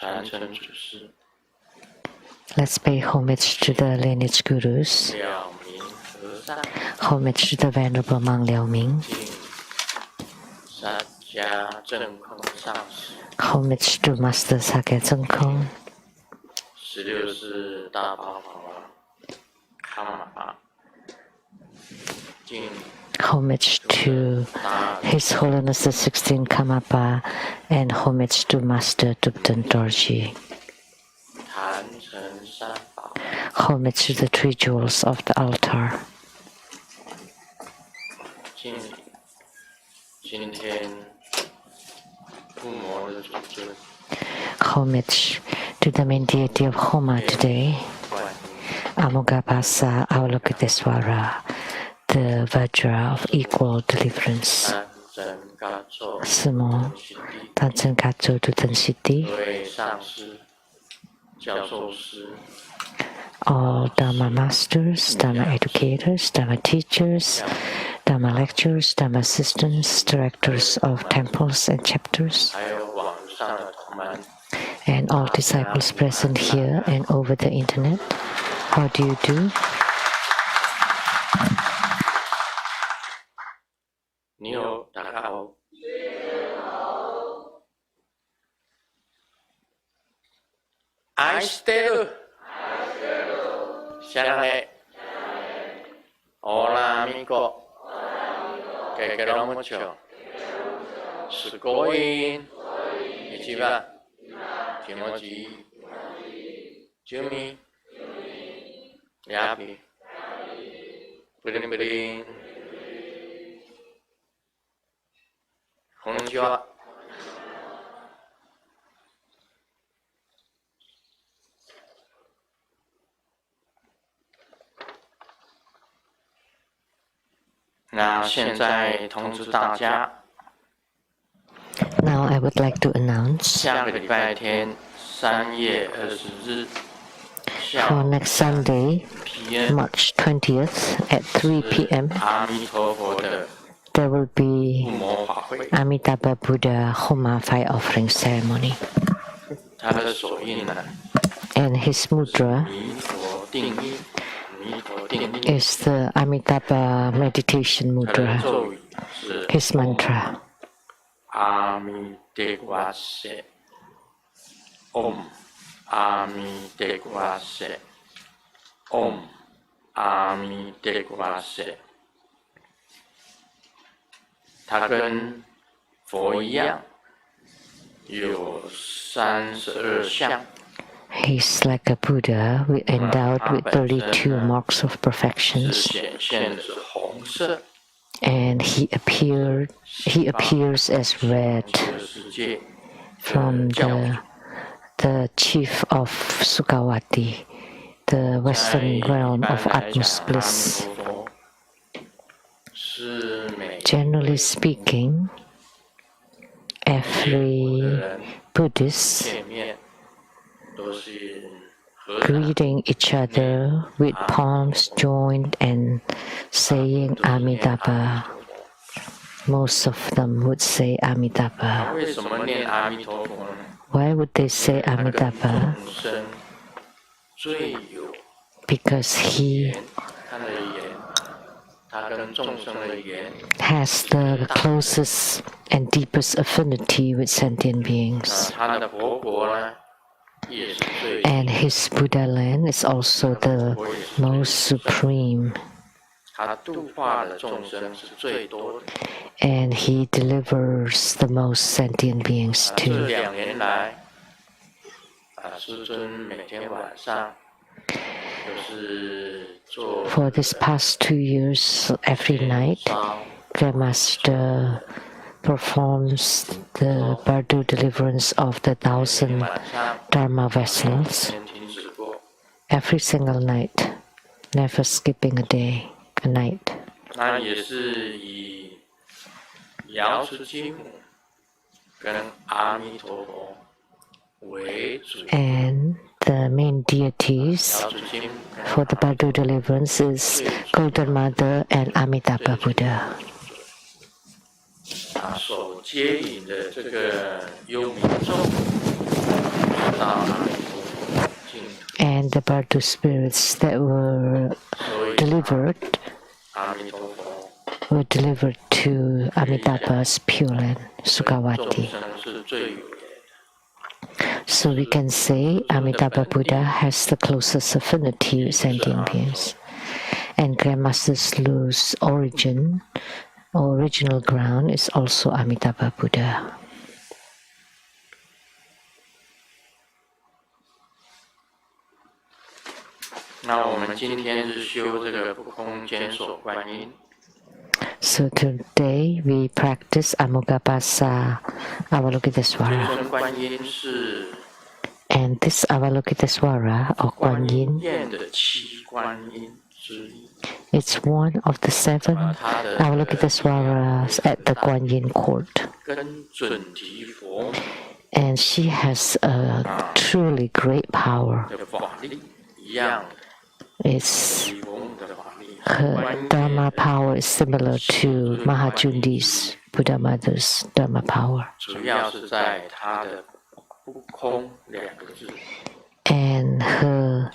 传承指示。 Let's pay homage to the lineage gurus. 了明和尚 Homage to the Venerable Monk Liao Ming. 敬萨迦正空上师。 Homage to Master Sakya Zengkong. 16世大宝法王卡玛巴。敬 Homage to His Holiness the 16th Karmapa and homage to Master Tupten Dorji. 坛城三宝。 Homage to the three jewels of the altar. 敬礼今天护摩的主尊 Homage to the main deity of Homa today, 观音 Amogapasa Avalokiteswara, the Vajra of equal deliverance. 三真嘎咒 Sumo 悉地 Tanzen Katsu Duten Siddhi. 各位上师、教授师、 All Dharma masters, Dharma educators, Dharma teachers, Dharma lecturers, Dharma assistants, directors of temples and chapters, 还有网上的同门， and all disciples present here and over the internet. How do you do? 你好，大家好。愛してる。下来。Hola amigo. Que quiero mucho. Sugoin. Ichiba. Kimochi. Jumi. Yapi. Bling bling. こんにちは。那现在通知大家， Now I would like to announce 下个礼拜天3月20日 下 for 午 next Sunday, PM March 20th at 3 p.m. 阿弥陀佛的 there will 护 be 摩法会， Amitabha Buddha Homa fire offering ceremony. 他的手印呢， And his mudra 弥陀定印，弥陀定印， is the Amitabha meditation 他的 mudra, 咒语是 his mantra. 阿弥陀佛塞，Om 阿弥陀佛塞，Om 阿弥陀佛塞。他跟佛一样，有32相， He's like a Buddha endowed with 32 marks of 是 perfections, 显现的是红色， and he appears as red 这个世界 from 教主 the chief of Sukawati, the western realm of 在一般来讲， Atmos 阿 bliss. 弥陀佛是每 Generally speaking, every Buddhist 见面都是合掌， greeting each other with palms joined and saying Amitabha. Most of them would say Amitabha. 为什么念阿弥陀佛呢？ Why would they say 他跟 Amitabha? 众生最有 Because he 他的言，他跟众生的言， has the closest and deepest affinity with sentient 那 beings. 他的佛国呢，也是最 And his Buddha land is also the most supreme. 他度化的众生是最多的。 And he delivers the most sentient beings 这 too. 2年来，师尊每天晚上就是做 For this past 2 years, every night, 烧 Grandmaster performs the Bardo deliverance of the 1,000晚上 Dharma vessels 没停止过。 every single night, never skipping a day, a night. 那也是以瑶池金母跟阿弥陀佛为主。 And the main deities 瑶池金母跟 for the Bardo deliverance is Golden Mother and Amitabha Buddha. 所接引的这个幽冥咒是 and the Bardu spirits that were delivered to Amitabha's Pure Land, Sukhavati. So we can say Amitabha Buddha has the closest affinity with sentient beings. And Grandmaster Lu's original ground is also Amitabha Buddha. So today we practice Amuggapasa Avalokitesvara. And this Avalokitesvara or Guan Yin, it's one of the 7 Avalokitesvaras at the Guan Yin court. And she has a truly great power. Her Dharma power is similar to Mahajundi's Buddha Mother's Dharma power. And her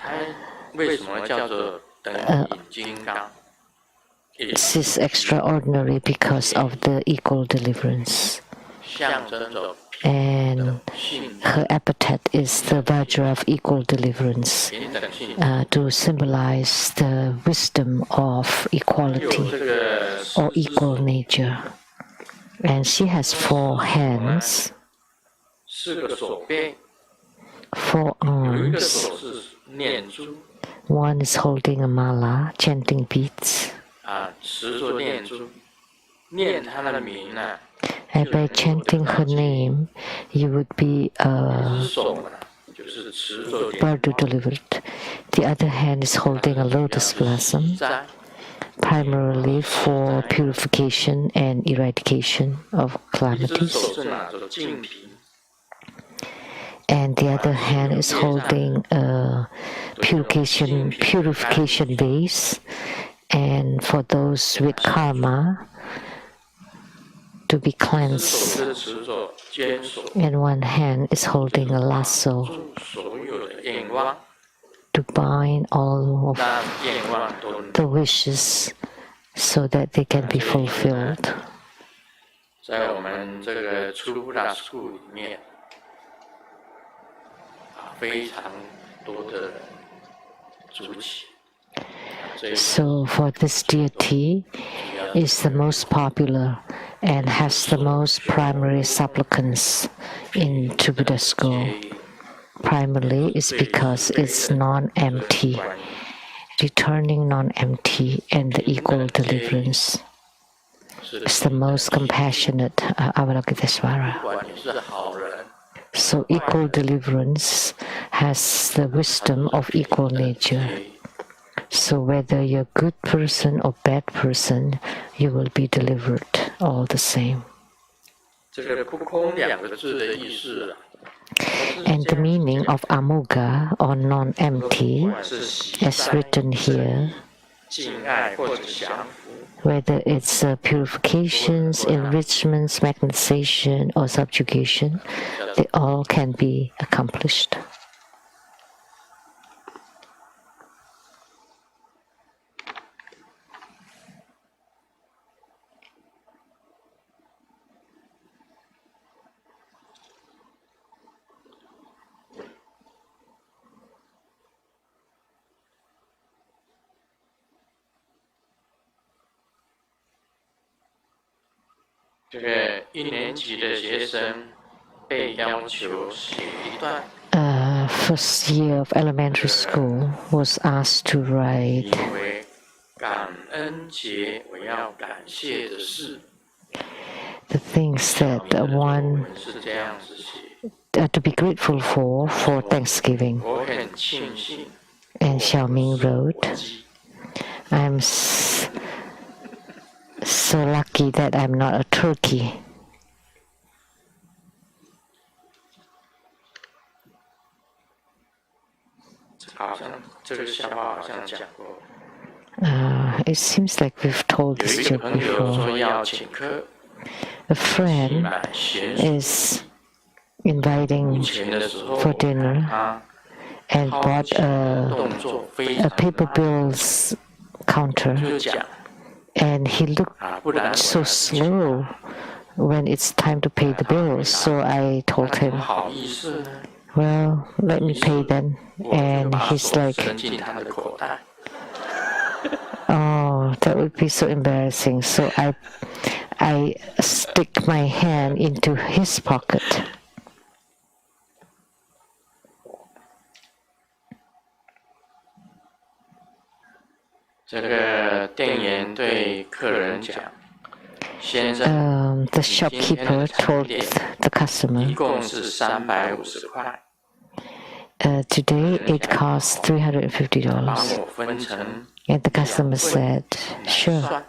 this is extraordinary because of the equal deliverance. And her epithet is the Vajra of equal deliverance, to symbolize the wisdom of equality or equal nature. And she has 4 hands, 4 arms. One is holding a mala, chanting beads. And by chanting her name, you would be Bardu delivered. The other hand is holding a lotus blossom, primarily for purification and eradication of calamities. And the other hand is holding a purification base, and for those with karma, to be cleansed. And one hand is holding a lasso to bind all of the wishes so that they can be fulfilled. So for this deity is the most popular and has the most primary supplicants into Buddha school. Primarily is because it's non-empty, returning non-empty and the equal deliverance. It's the most compassionate Avalokitesvara. So equal deliverance has the wisdom of equal nature. So whether you're a good person or bad person, you will be delivered all the same. And the meaning of Amugga or non-empty, as written here, whether it's purifications, enrichments, magnetization, or subjugation, they all can be accomplished. First year of elementary school was asked to write the things that one to be grateful for Thanksgiving. And Xiaoming wrote, I'm so lucky that I'm not a turkey. It seems like we've told this joke before. A friend is inviting for dinner, and bought a paper bills counter, and he looked so slow when it's time to pay the bills. So I told him, well, let me pay then. And he's like, oh, that would be so embarrassing. So I stick my hand into his pocket. The shopkeeper told the customer, today it costs $350. And the customer said, sure,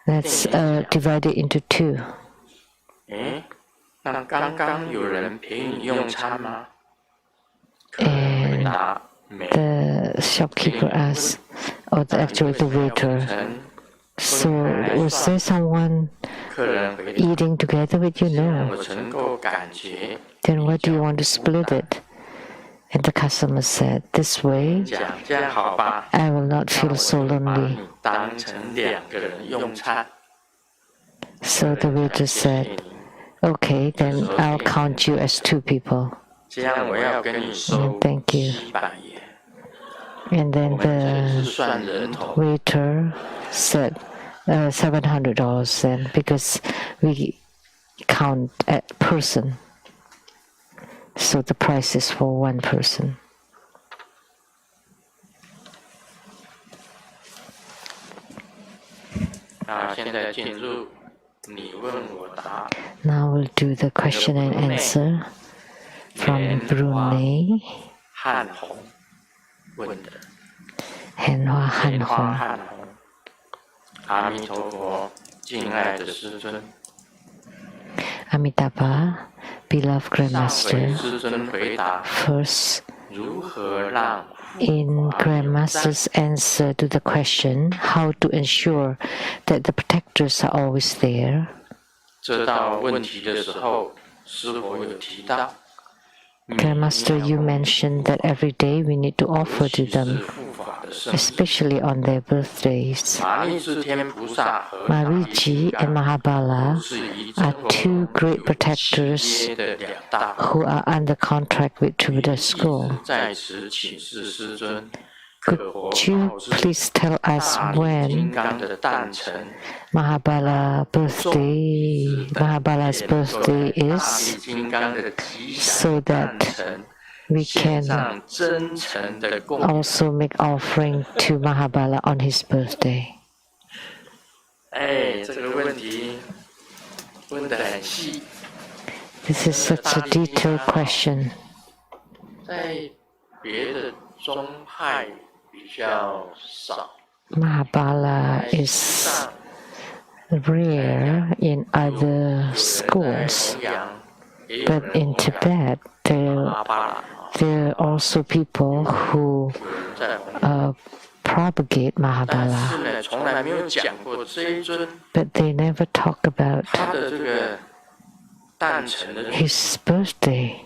let's divide it into two. And the shopkeeper asked, or actually the waiter, so was there someone eating together with you? No. Then why do you want to split it? And the customer said, this way, I will not feel so lonely. So the waiter said, okay, then I'll count you as two people. And thank you. And then the waiter said, $700 then, because we count a person. So the price is for one person. Now we'll do the question and answer from Brunei. Henhua Hanhong. Amitabha, beloved Grandmaster, first, in Grandmaster's answer to the question, how to ensure that the protectors are always there, Grandmaster, you mentioned that every day we need to offer to them, especially on their birthdays. Mariji and Mahabala are two great protectors who are under contract with Buddha School. Could you please tell us when Mahabala's birthday is, so that we can also make offering to Mahabala on his birthday? This is such a detailed question. Mahabala is rare in other schools, but in Tibet there are also people who propagate Mahabala, but they never talk about his birthday.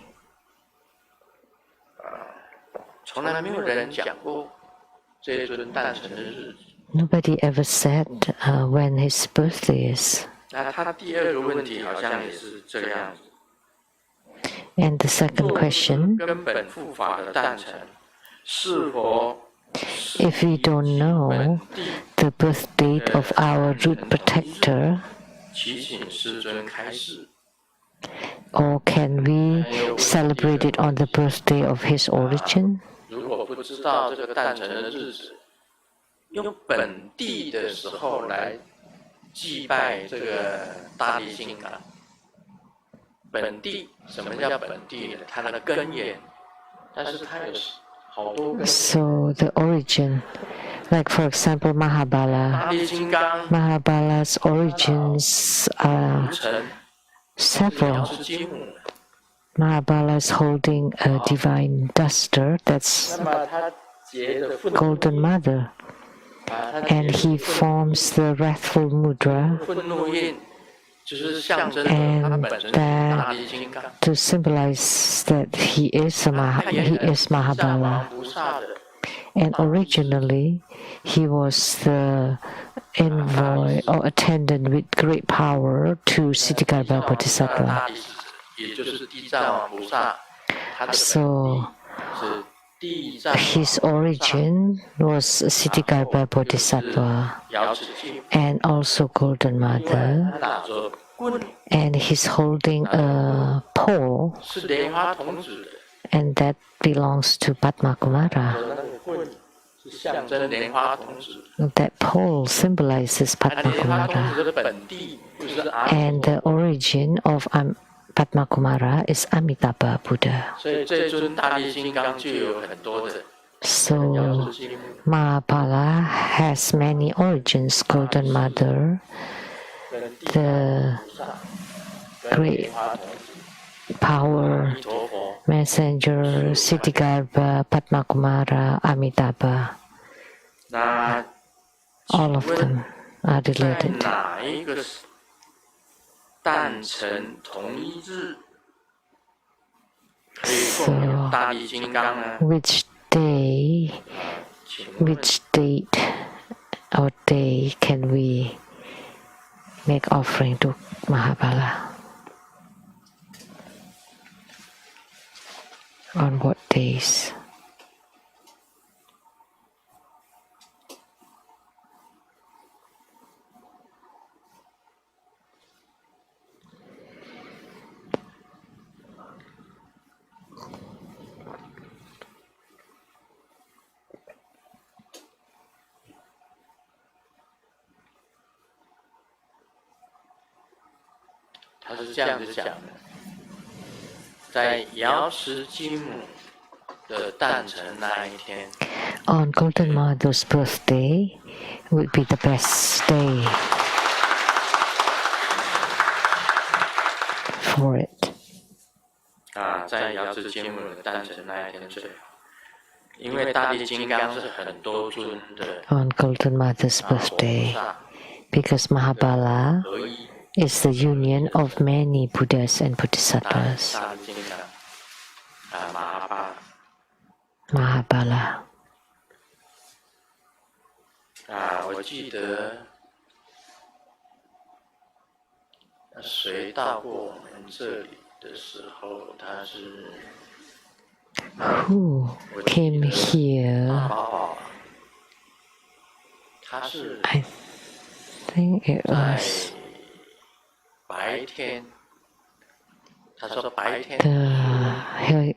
Nobody ever said when his birthday is. And the second question, if we don't know the birth date of our root protector, or can we celebrate it on the birthday of his origin? So the origin, like for example Mahabala's origins are several. Mahabala is holding a divine duster, that's Golden Mother, and he forms the wrathful mudra and that to symbolize that he is Mahabala. And originally, he was the envoy or attendant with great power to Siddhigarbha Bodhisattva. So, his origin was Siddhigarbha Bodhisattva and also Golden Mother, and he's holding a pole, and that belongs to Padma Kumara. That pole symbolizes Padma Kumara, and the origin of Padma Kumara is Amitabha Buddha. So Mahabala has many origins: Golden Mother, the great power messenger, Siddhigarbha, Padma Kumara, Amitabha. All of them are related. So, which date or day can we make offering to Mahabala? On what days? On Golden Mother's birthday would be the best day for it. On Golden Mother's birthday, because Mahabala is the union of many Buddhas and Bodhisattvas. Mahabala. Who came here? I think it was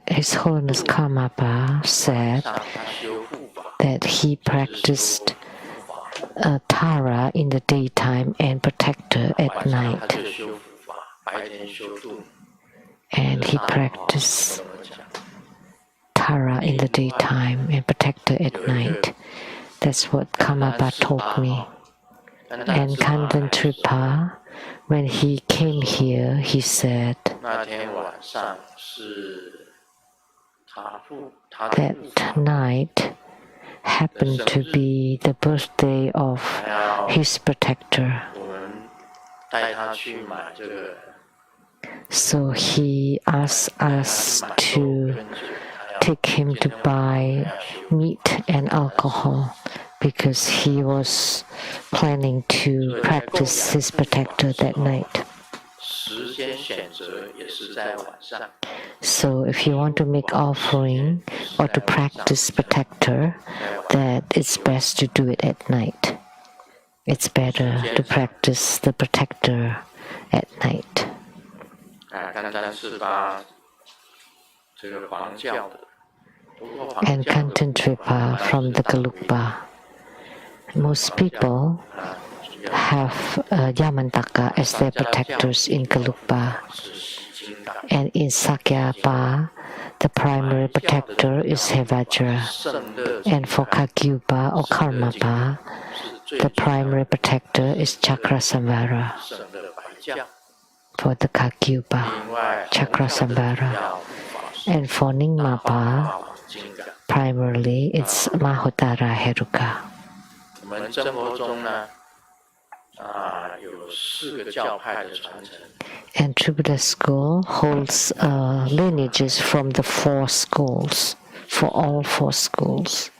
His Holiness Karmapa said that he practiced Tara in the daytime and Protector at night. And he practiced Tara in the daytime and Protector at night. That's what Karmapa told me. And Kandan Tripa, when he came here, he said that night happened to be the birthday of his protector. So he asked us to take him to buy meat and alcohol because he was planning to practice his protector that night. So if you want to make offering or to practice protector, that it's best to do it at night. It's better to practice the protector at night. And Kantan Tripa from the Gelugpa. Most people have Yamantaka as their protectors in Gelugpa. And in Sakyapa, the primary protector is Vajra. And for Kagyupa or Karmapa, the primary protector is Chakrasamvara. For the Kagyupa, Chakrasamvara. And for Nyingmapa, primarily it's Mahotara Heruka. And True Buddha School holds lineages from the 4 schools, for all 4 schools.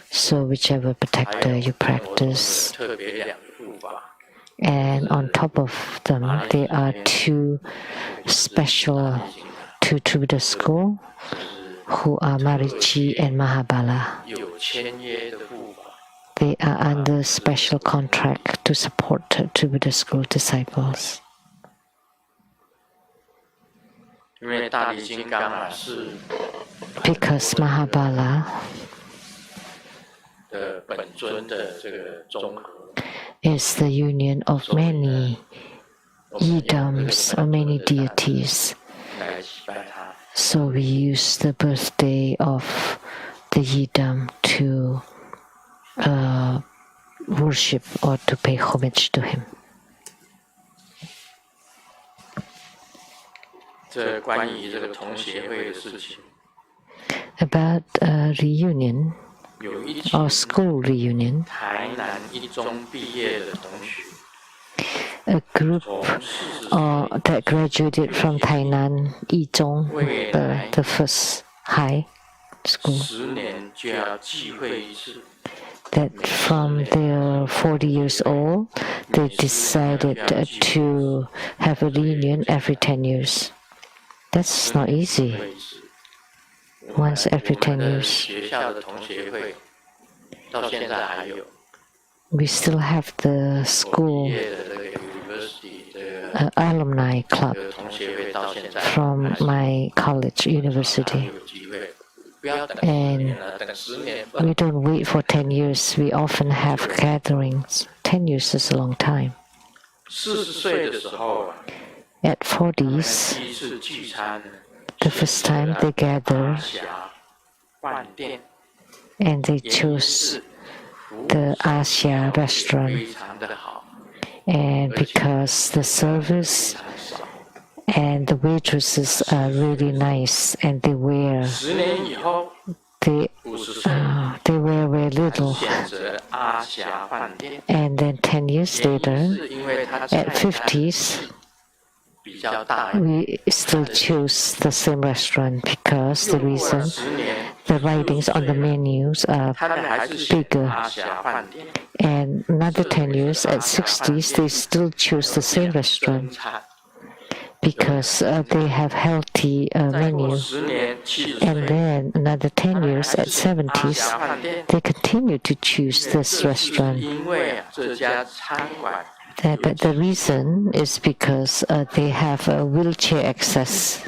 So whichever protector you practice. And on top of them, there are 2 special to True Buddha School, who are Marichi and Mahabala. They are under special contract to support True Buddha School disciples. Because Mahabala is the union of many yidams or many deities. So we use the birthday of the yidam to worship or to pay homage to him. About reunion or school reunion, a group that graduated from Tainan Yizhong, the first high school, that from their 40 years old, they decided to have a reunion every 10 years. That's not easy. Once every 10 years. We still have the school alumni club from my college, university. And we don't wait for 10 years. We often have gatherings. 10 years is a long time. At 40s, the first time they gather and they choose the Asia restaurant, and because the service and the waitresses are really nice and they wear very little, and then 10 years later at 50s we still choose the same restaurant because the reason the writings on the menus are bigger. And another 10 years at 60s they still choose the same restaurant because they have healthy menu. And then another 10 years at 70s they continue to choose this restaurant. But the reason is because they have a wheelchair access.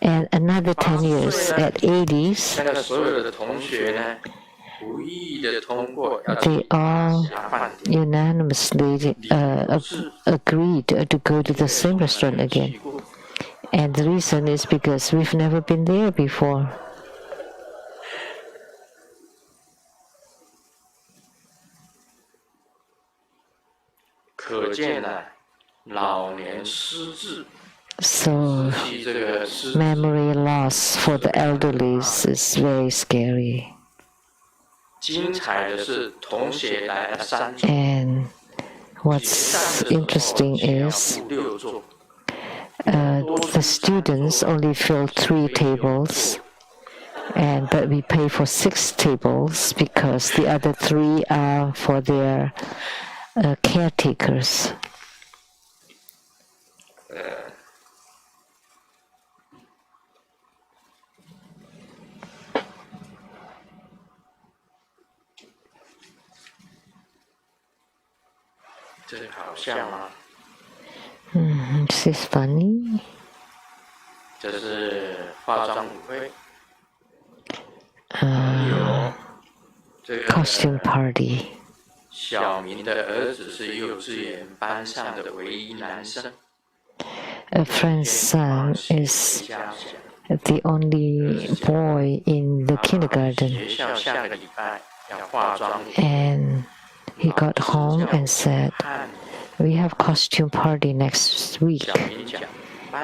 And another 10 years at 80s, they all unanimously agreed to go to the same restaurant again. And the reason is because we've never been there before. So, memory loss for the elderly is very scary. And what's interesting is the students only fill 3 tables, but we pay for 6 tables because the other 3 are for their caretakers. This is funny. Costume party. A friend's son is the only boy in the kindergarten. And he got home and said, "We have costume party next week."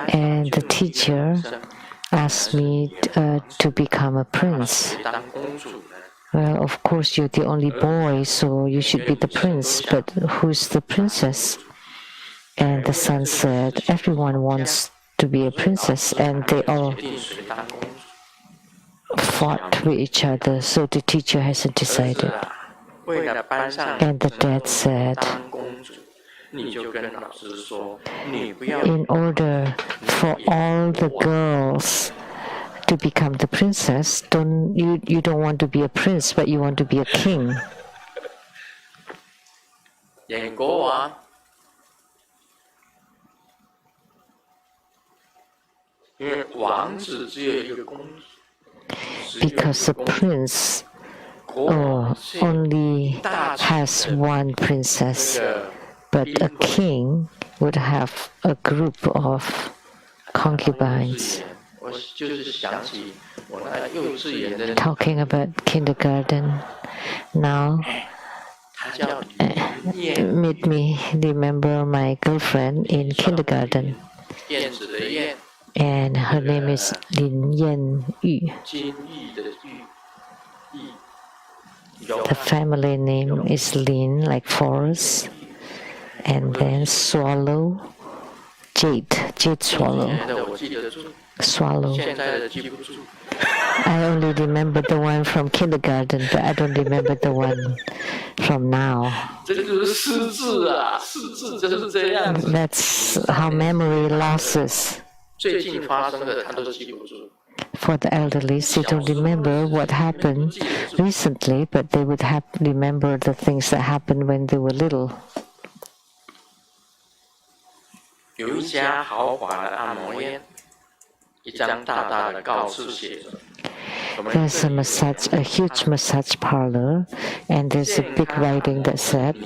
And the teacher asked me to become a prince. Well, of course, you're the only boy, so you should be the prince, but who's the princess? And the son said, everyone wants to be a princess, and they all fought with each other, so the teacher hasn't decided. And the dad said, in order for all the girls to become the princess, you don't want to be a prince, but you want to be a king. Because a prince only has one princess, but a king would have a group of concubines. Talking about kindergarten now made me remember my girlfriend in kindergarten, and her name is Lin Yan Yu. The family name is Lin, like forest, and then swallow, jade swallow. I only remember the one from kindergarten, but I don't remember the one from now. That's how memory losses. For the elderly, they don't remember what happened recently, but they would remember the things that happened when they were little. There's a huge massage parlor, and there's a big writing that said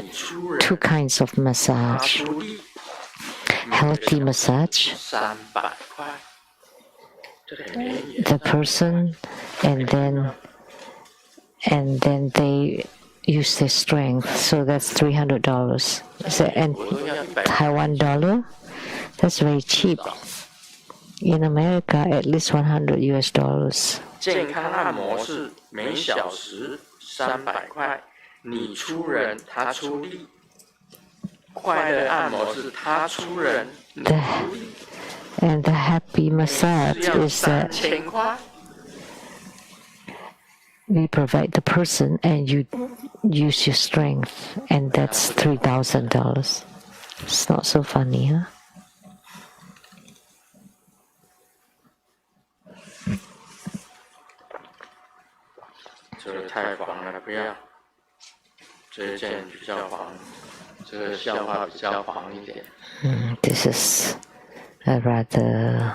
2 kinds of massage. Healthy massage, the person, and then they use their strength. So that's $300. And Taiwan dollar, that's very cheap. In America, at least $100 US. 健康按摩是每小时300块，你出人，他出力。快乐按摩是他出人，你出力。And the happy massage is that we provide the person and you use your strength, and that's $3,000. It's not so funny, huh? This is a rather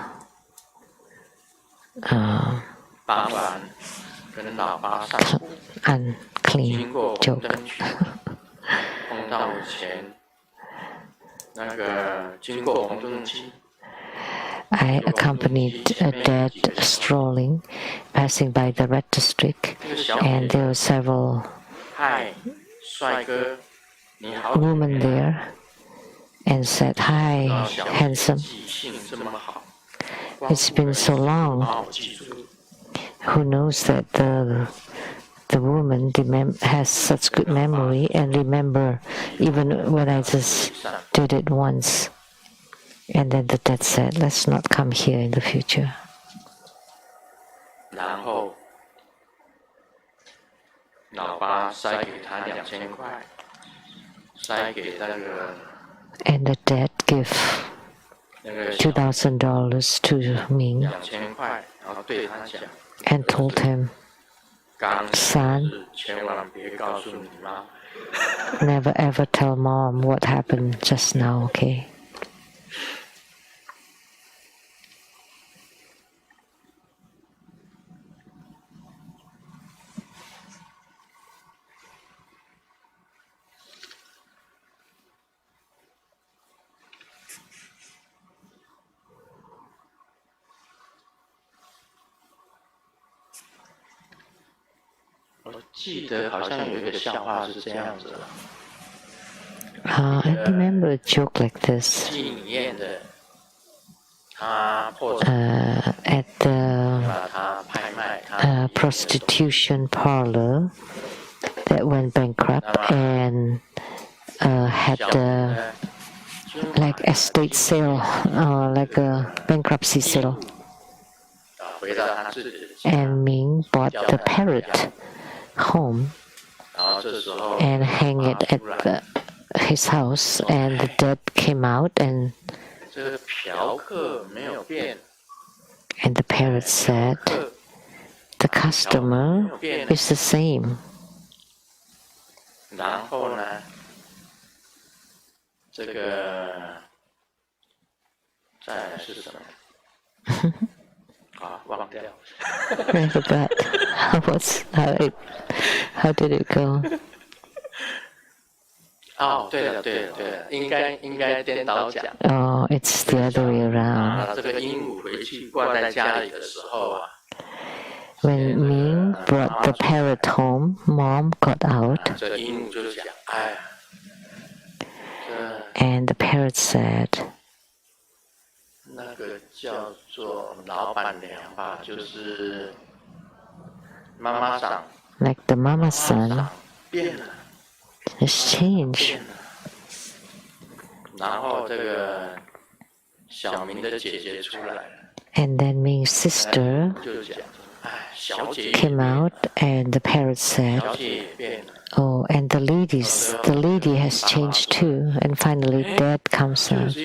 unclean joke. I accompanied a dad strolling, passing by the red district, and there were several women there, and said, "Hi, handsome. It's been so long." Who knows that the woman has such good memory and remember even when I just did it once. And then the dad said, "Let's not come here in the future." And the dad gave $2,000 to Ming and told him, "Son, never ever tell mom what happened just now, okay?" I remember a joke like this. At the prostitution parlor that went bankrupt and had like estate sale, like a bankruptcy sale. And Ming bought the parrot home and hang it at his house, and the dead came out, and the parrot said, the customer is the same. I forgot. How did it go? 哦，对了，应该颠倒讲。Oh, it's the other way around. 这个鹦鹉回去挂在家里的时候啊。When Ming brought the parrot home, Mom got out. 这鹦鹉就讲，哎， And the parrot said, 那个叫做老板娘吧，就是妈妈桑。like the mama son 变了。 has changed. 然后这个小明的姐姐出来了。And then Ming's sister 就讲，哎，小姐 came out, and the parrot said, 小姐也变了。 oh, and the lady has changed too. And finally, Dad comes out.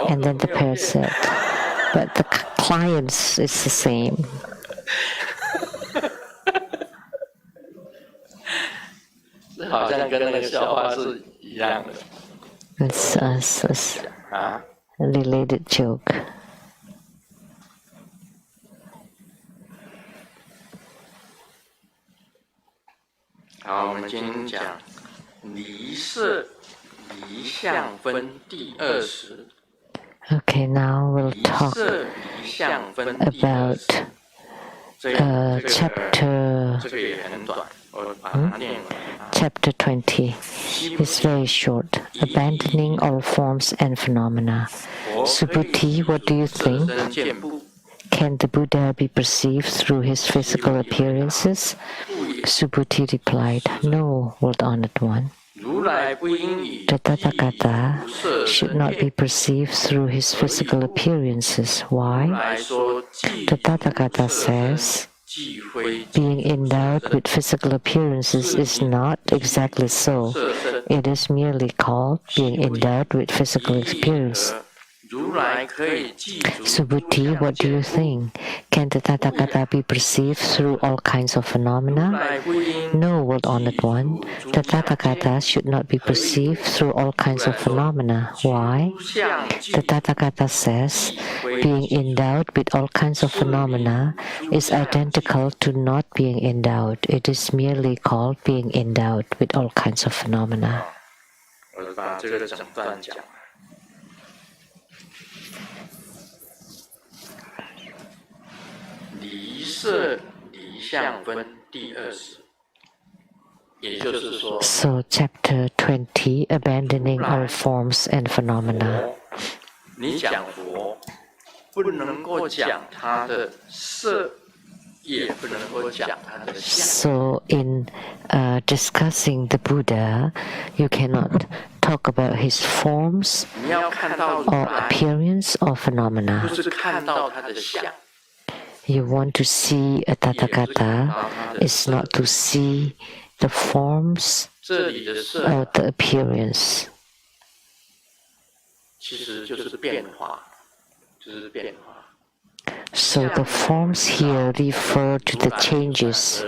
And then the parrot said, but the clients is the same. 好像跟那个笑话是一样的。It's a related joke. 好，我们今天讲离色离相分第20。Okay, now we'll talk 离色离相分第 about 20。 chapter 这个也很短，我把它念完。 Chapter 20 is very short, abandoning all forms and phenomena. Subhuti, what do you think? Can the Buddha be perceived through his physical appearances? Subhuti replied, no, World Honored One. The Tathagata should not be perceived through his physical appearances. Why? The Tathagata says, being endowed with physical appearances is not exactly so. It is merely called being endowed with physical experience. Subhuti, what do you think? Can the Tathagata be perceived through all kinds of phenomena? No, World Honored One. The Tathagata should not be perceived through all kinds of phenomena. Why? The Tathagata says, being endowed with all kinds of phenomena is identical to not being endowed. It is merely called being endowed with all kinds of phenomena. 我把这个整段讲。 离色离相分第20，也就是说 So, chapter 20, abandoning all forms and phenomena. 你讲佛，不能够讲他的色，也不能够讲他的相。 So, in discussing the Buddha, you cannot talk about his forms 你要看到 or appearance or phenomena. 就是看到他的相。 You want to see a Tathagata is not to see the forms 这里的色 or the appearance. 其实就是变化，就是变化。 So the forms here refer to the changes,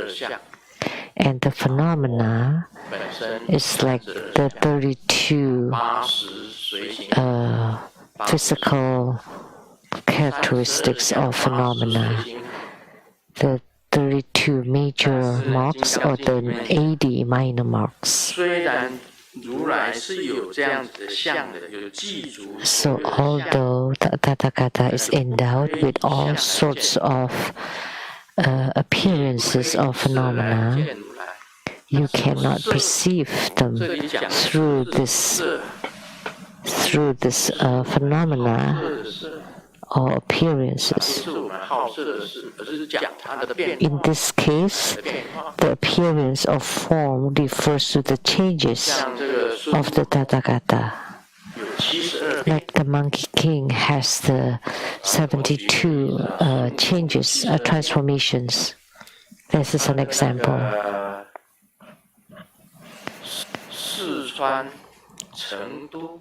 and the phenomena 本身 is like the 32 physical characteristics of phenomena, the 32 major marks or the 80 minor marks. 虽然如来是有这样子的相的，有记住。 So although the Tathagata is endowed with all sorts of appearances of phenomena, you cannot perceive them through this phenomena or appearances. In this case, the appearance of form refers to the changes of the Tathagata. Like the Monkey King has the 72 changes, transformations. This is an example. 四川成都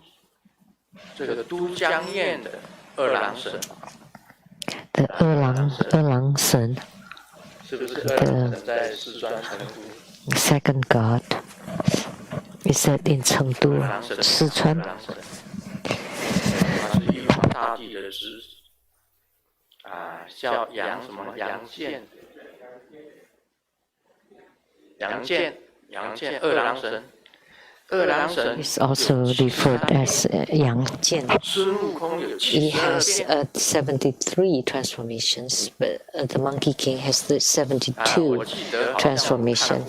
这个都江堰的二郎神 The 二郎神 是不是二郎神在四川成都 second god is that in Chengdu, Sichuan. 他是玉皇大帝的侄子叫杨什么杨戬二郎神。二郎神 is also referred as Yang Jian. 孙悟空有 He has 73 transformations, but the Monkey King has the 72 transformation.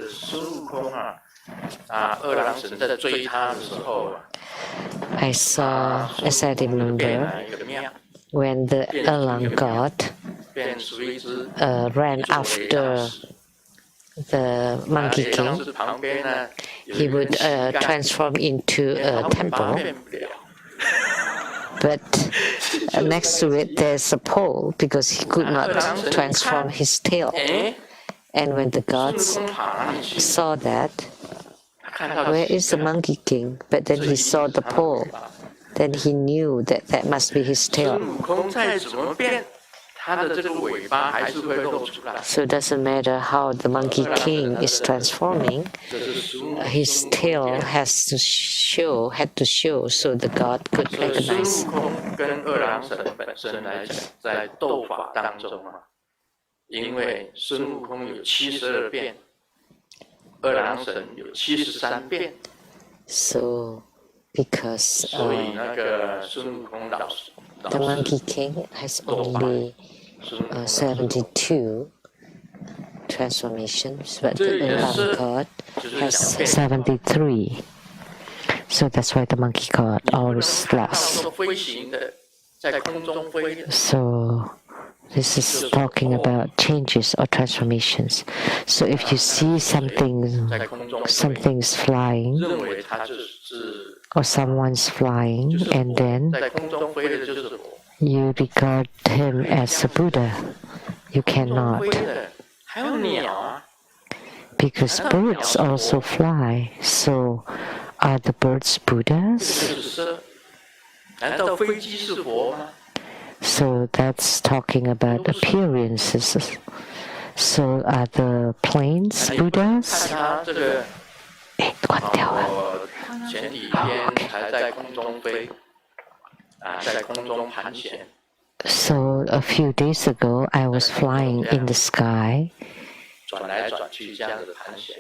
孙悟空二郎神在追他的时候 I saw, as I remember, when the Erlang god ran after the Monkey King, he would transform into a temple. But next to it, there's a pole because he could not transform his tail. And when the gods saw that, where is the Monkey King? But then he saw the pole. Then he knew that that must be his tail. So it doesn't matter how the Monkey King is transforming, his tail had to show, so the god could recognize. 跟二郎神本身来讲，在斗法当中因为孙悟空有72变，二郎神有73变。 So, because the Monkey King has only 72 transformations, but the Erlang god has 73. So that's why the Monkey god always lost. So this is talking about changes or transformations. So if you see something's flying or someone's flying, and then you regard him as a Buddha, you cannot. Because birds also fly. So are the birds Buddhas? So that's talking about appearances. So are the planes Buddhas? 关掉了。前几天还在空中飞，在空中盘旋。 So a few days ago, I was flying in the sky. 转来转去这样的盘旋。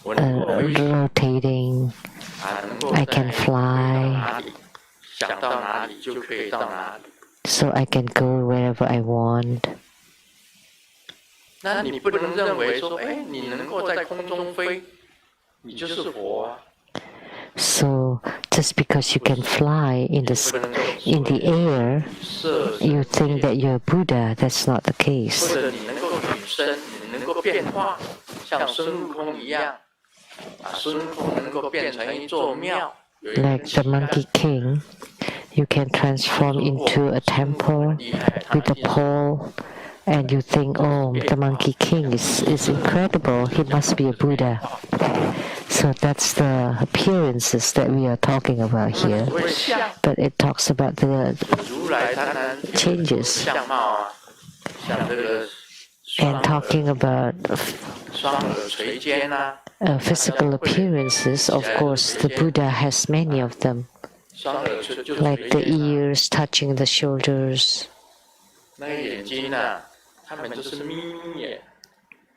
Rotating. I can fly. 想到哪里就可以到哪里。So I can go wherever I want. 那你不能认为说，你能够在空中飞，你就是佛啊。 So just because you can fly in the air, you think that you're Buddha. That's not the case. 或者你能够举身，你能够变化，像孙悟空一样，孙悟空能够变成一座庙。 Like the Monkey King, you can transform into a temple with a pole, and you think, oh, the Monkey King is incredible. He must be a Buddha. So that's the appearances that we are talking about here. But it talks about the changes. And talking about physical appearances, of course, the Buddha has many of them. Like the ears touching the shoulders.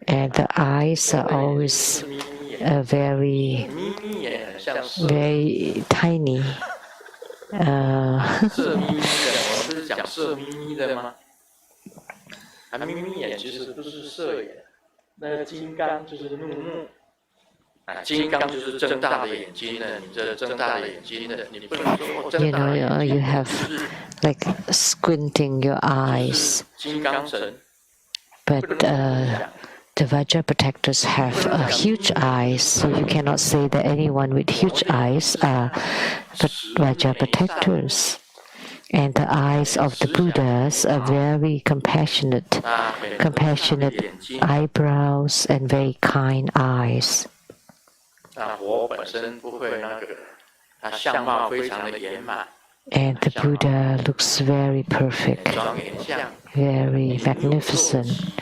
And the eyes are always very tiny. 眯眯眼其实不是色眼，那个金刚就是怒目，金刚就是睁大的眼睛的，你这睁大的眼睛的，你不能说睁大的眼睛 you have like squinting your eyes. 金刚神。But the Vajra protectors have huge eyes, so you cannot say that anyone with huge eyes are Vajra protectors. And the eyes of the Buddhas are very compassionate eyebrows and very kind eyes. 佛本身不会他相貌非常的圆满。And the Buddha looks very perfect, very magnificent.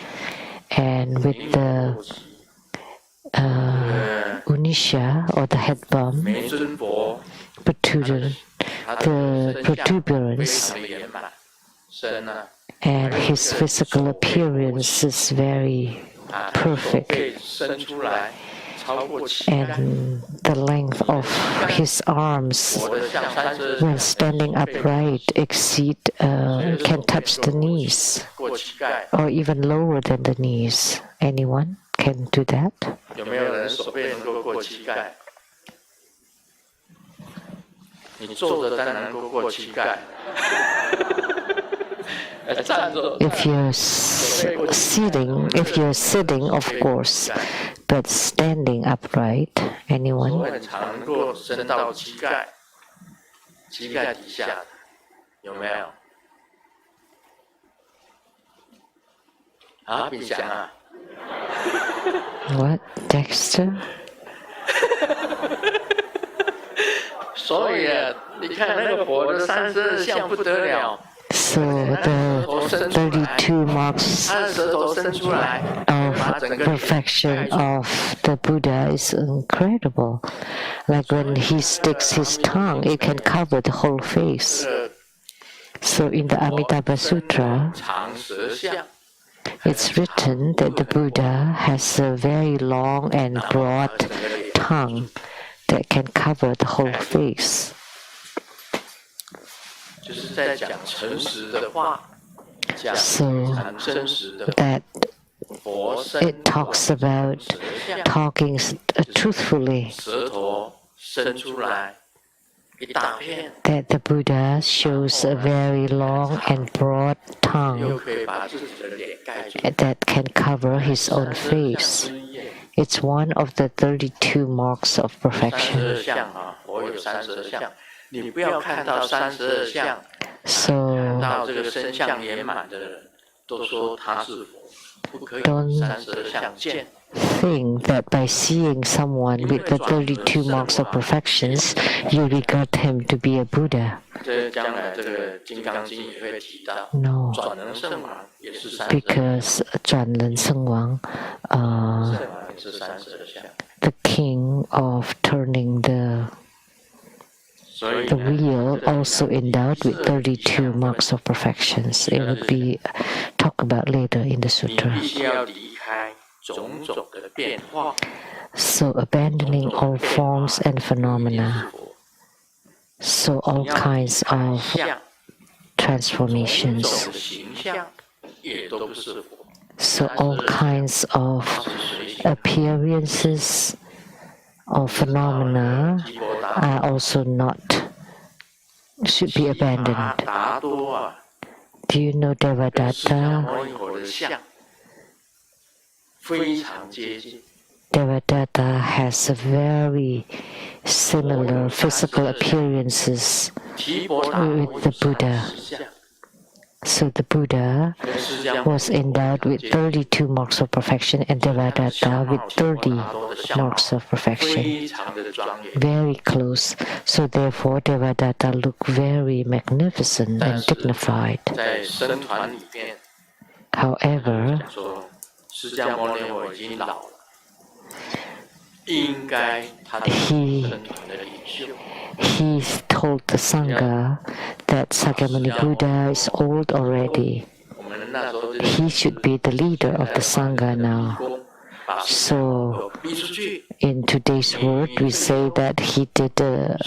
And with the unisha or the head bump, the protuberance, and his physical appearance is very perfect. And the length of his arms when standing upright can touch the knees or even lower than the knees. Anyone can do that? 有没有人手背能够过膝盖？你坐着当然能够过膝盖。If you're sitting, of course, but standing upright, anyone? 常能够伸到膝盖底下的，有没有？啊，秉祥啊！ What, Dexter? 所以啊，你看那个佛的32相不得了。 So the 32 marks of perfection of the Buddha is incredible. Like when he sticks his tongue, it can cover the whole face. So in the Amitabha Sutra, it's written that the Buddha has a very long and broad tongue that can cover the whole face. So that it talks about talking truthfully. That the Buddha shows a very long and broad tongue that can cover his own face. It's one of the 32 marks of perfection. So don't think that by seeing someone with the 32 marks of perfections, you regard him to be a Buddha. No, because Zhuanren Sengwang, the king of turning the wheel, also endowed with 32 marks of perfections. It would be talked about later in the sutra. So abandoning all forms and phenomena, so all kinds of transformations, so all kinds of appearances or phenomena are also should be abandoned. Do you know Devadatta? Devadatta has a very similar physical appearances with the Buddha. So the Buddha was endowed with 32 marks of perfection and Devadatta with 30 marks of perfection. Very close. So therefore Devadatta looked very magnificent and dignified. However, he told the Sangha that Sakyamuni Buddha is old already. He should be the leader of the Sangha now. So, in today's word, we say that he did a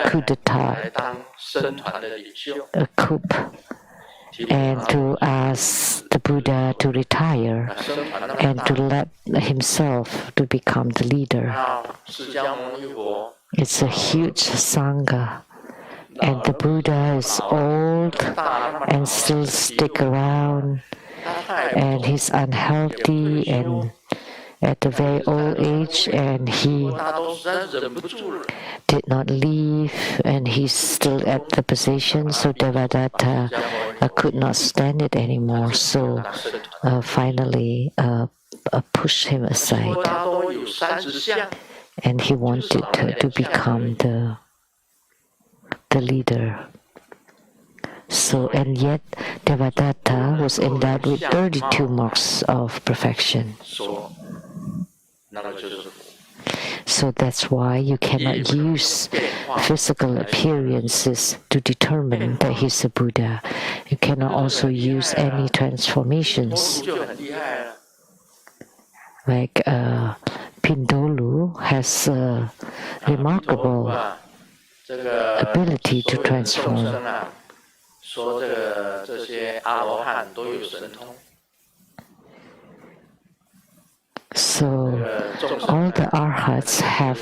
coup d'etat, a coup, and to ask the Buddha to retire and to let himself to become the leader. It's a huge sangha, and the Buddha is old and still stick around, and he's unhealthy and at a very old age, and he did not leave, and he's still at the position. So Devadatta could not stand it anymore. So finally pushed him aside, and he wanted to become the leader. So, and yet Devadatta was endowed with 32 marks of perfection. So that's why you cannot use physical appearances to determine that he's a Buddha. You cannot also use any transformations. Like Pindolu has a remarkable ability to transform. So all the arhats have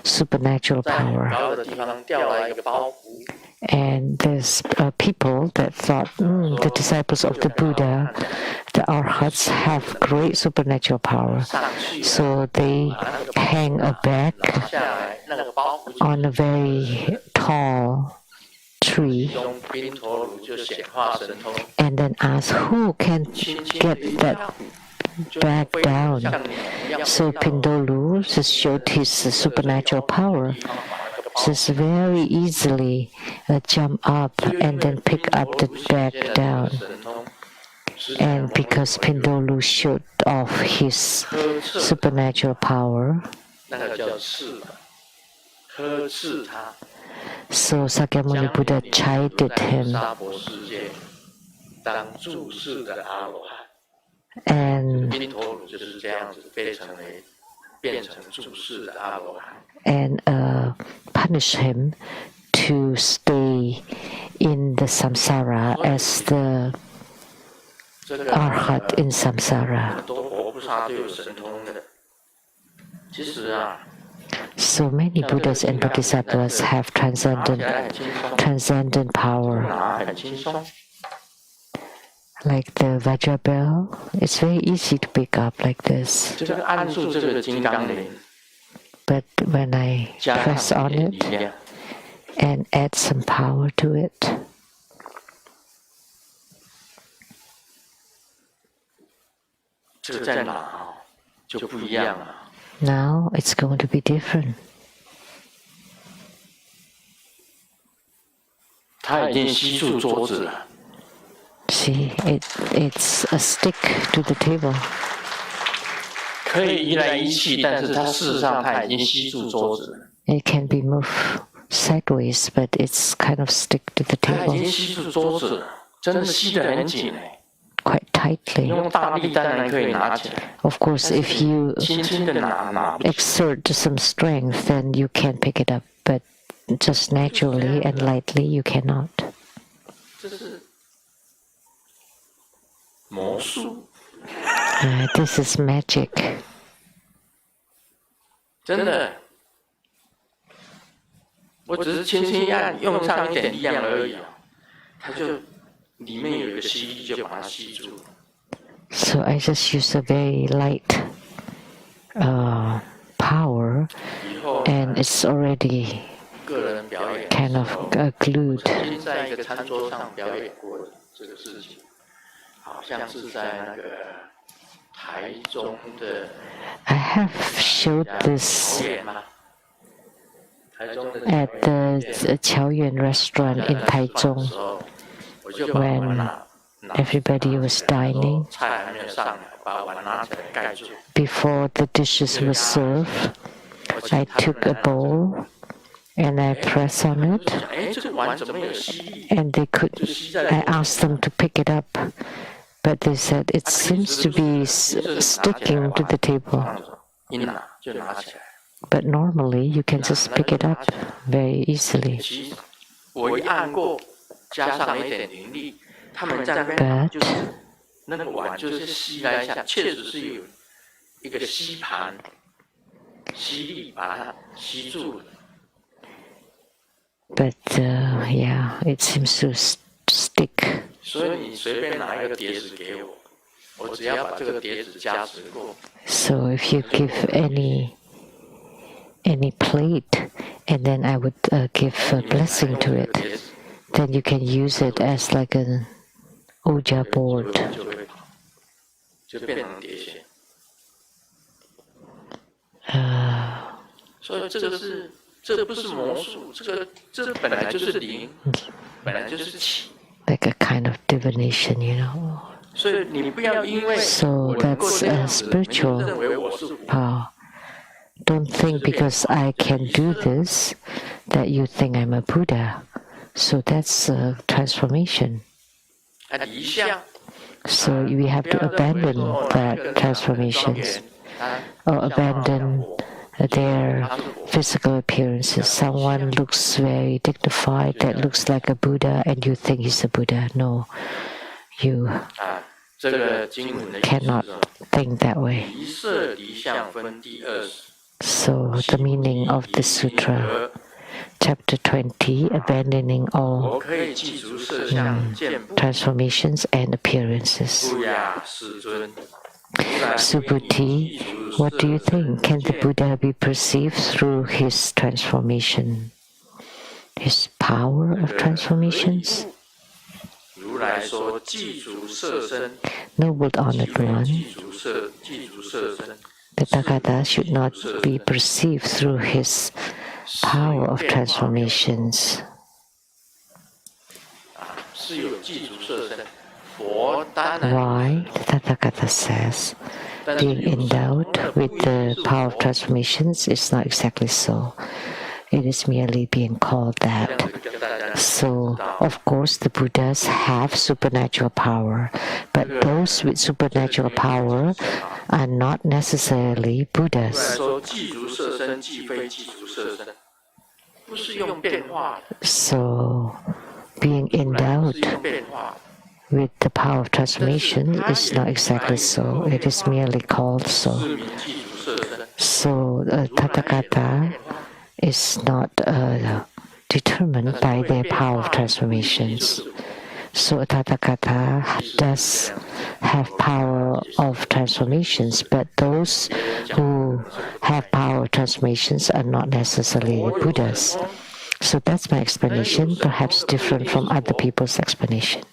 supernatural power. And there's people that thought the disciples of the Buddha, the arhats, have great supernatural power. So they hang a bag on a very tall tree and then ask who can get that back down. So Pindolu just showed his supernatural power. Just very easily jump up and then pick up the bag down. And because Pindolu showed off his supernatural power, so Sakyamuni Buddha chided him. And punish him to stay in the samsara as the arhat in samsara. So many Buddhas and Bodhisattvas have transcendent power. Like the Vajra bell, it's very easy to pick up like this. But when I press on it and add some power to it, now it's going to be different. See, it's a stick to the table. It can be moved sideways, but it's kind of stick to the table. Quite tightly. Of course, if you exert some strength, then you can pick it up, but just naturally and lightly you cannot. This is magic. So I just use a very light power, and it's already kind of glued. I have showed this at the Chaoyuan restaurant in Taichung when everybody was dining. Before the dishes were served, I took a bowl and I pressed on it, and I asked them to pick it up, but they said it seems to be sticking to the table. But normally you can just pick it up very easily. But 那个碗就是吸来一下，确实是有一个吸盘、吸力把它吸住了。But yeah, it seems to stick. 所以你随便拿一个碟子给我，我只要把这个碟子加持过。So if you give any plate, and then I would give a blessing to it, then you can use it as like an Oja board. 就变成碟仙。所以这不是魔术，这本来就是灵，本来就是气。Like a kind of divination, you know. 所以你不要因为 So that's a spiritual power. Don't think because I can do this that you think I'm a Buddha. So that's a transformation. So we have to abandon that transformations or abandon their physical appearances. Someone looks very dignified, that looks like a Buddha, and you think he's a Buddha. No, you cannot think that way. So the meaning of the sutra, chapter 20, abandoning all transformations and appearances. Subhuti, what do you think? Can the Buddha be perceived through his transformation, his power of transformations? Noble honored one, the Tathagata should not be perceived through his power of transformations. Why? The Tathagata says, being endowed with the power of transformations is not exactly so. It is merely being called that. So, of course, the Buddhas have supernatural power, but those with supernatural power are not necessarily Buddhas. So, being endowed with the power of transformation is not exactly so. It is merely called so. So, Tathagata is not determined by their power of transformations. So, Tathagata does have power of transformations, but those who have power of transformations are not necessarily Buddhas. So that's my explanation, perhaps different from other people's explanation.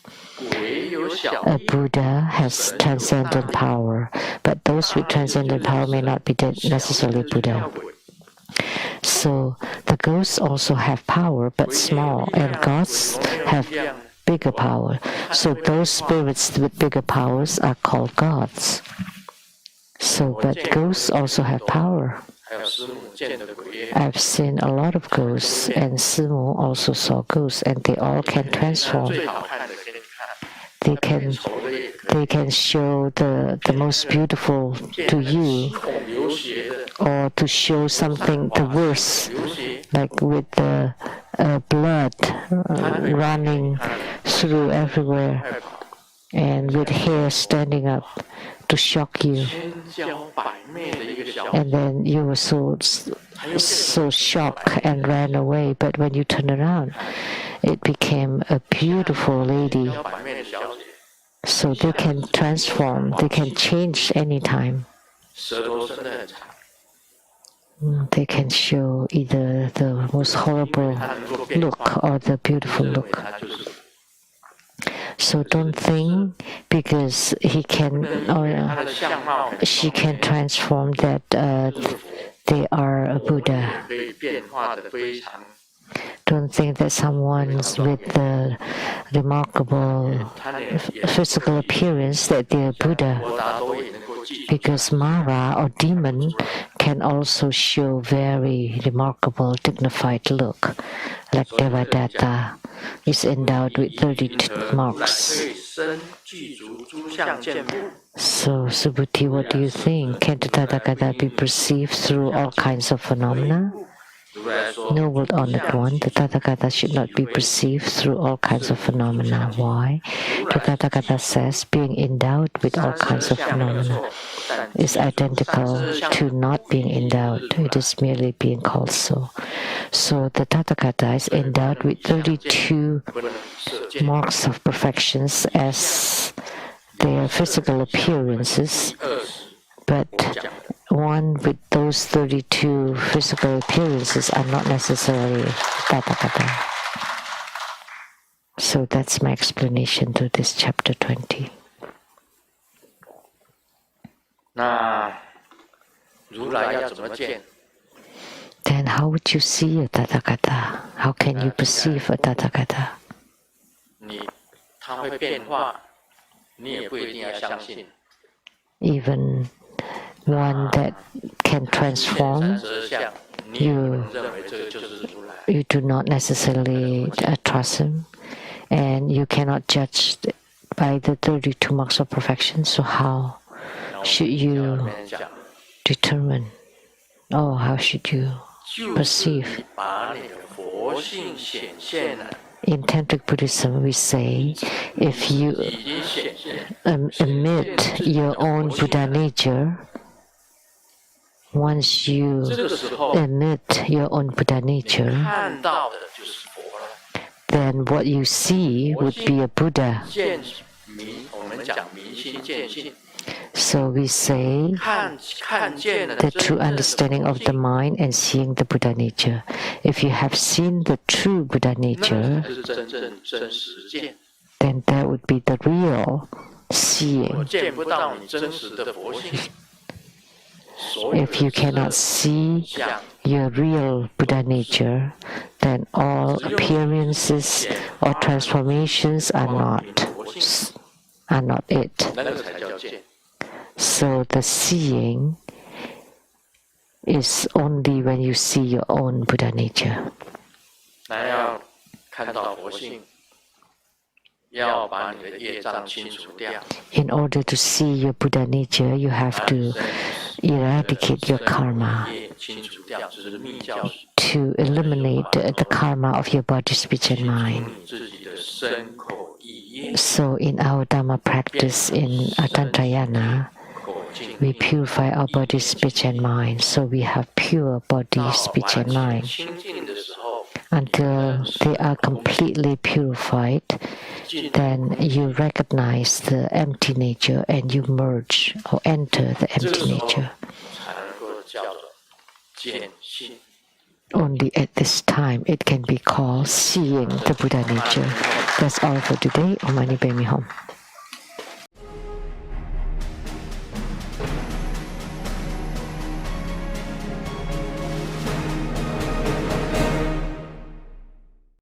A Buddha has transcendent power, but those with transcendent power may not be necessarily Buddha. So the ghosts also have power, but small, and gods have bigger power. So those spirits with bigger powers are called gods. So, but ghosts also have power. I've seen a lot of ghosts, and Simu also saw ghosts, and they all can transform. They can show the most beautiful to you, or to show something the worst, like with the blood running through everywhere, and with hair standing up to shock you. And then you were so shocked and ran away. But when you turn around, it became a beautiful lady. So they can transform, they can change anytime. They can show either the most horrible look or the beautiful look. So don't think because he can or she can transform that they are a Buddha. Don't think that someone's with the remarkable physical appearance that they are Buddha. Because Mara or demon can also show very remarkable, dignified look, like Devadatta is endowed with 30 marks. So, Subhuti, what do you think? Can the Tathagata be perceived through all kinds of phenomena? Noble honored one, the Tathagata should not be perceived through all kinds of phenomena. Why? The Tathagata says being endowed with all kinds of phenomena is identical to not being endowed. It is merely being called so. So the Tathagata is endowed with 32 marks of perfections as their physical appearances, but one with those 32 physical appearances are not necessarily Tathagata. So that's my explanation to this chapter 20. 那如来要怎么见？ Then how would you see a Tathagata? How can you perceive a Tathagata? 它会变化，你也不一定要相信。 Even one that can transform, you do not necessarily trust him, and you cannot judge by the 32 marks of perfection. So how should you determine? Oh, how should you perceive? In Tantric Buddhism, we say, if you emit your own Buddha nature, once you emit your own Buddha nature, then what you see would be a Buddha. So we say the true understanding of the mind and seeing the Buddha nature. If you have seen the true Buddha nature, then that would be the real seeing. If you cannot see your real Buddha nature, then all appearances or transformations are not it. So the seeing is only when you see your own Buddha nature. In order to see your Buddha nature, you have to eradicate your karma, to eliminate the karma of your body, speech, and mind. So in our Dhamma practice in Tantrayana, we purify our body, speech, and mind. So we have pure body, speech, and mind. Until they are completely purified, then you recognize the empty nature and you merge or enter the empty nature. Only at this time it can be called seeing the Buddha nature. That's all for today. Om Mani Padme Hum.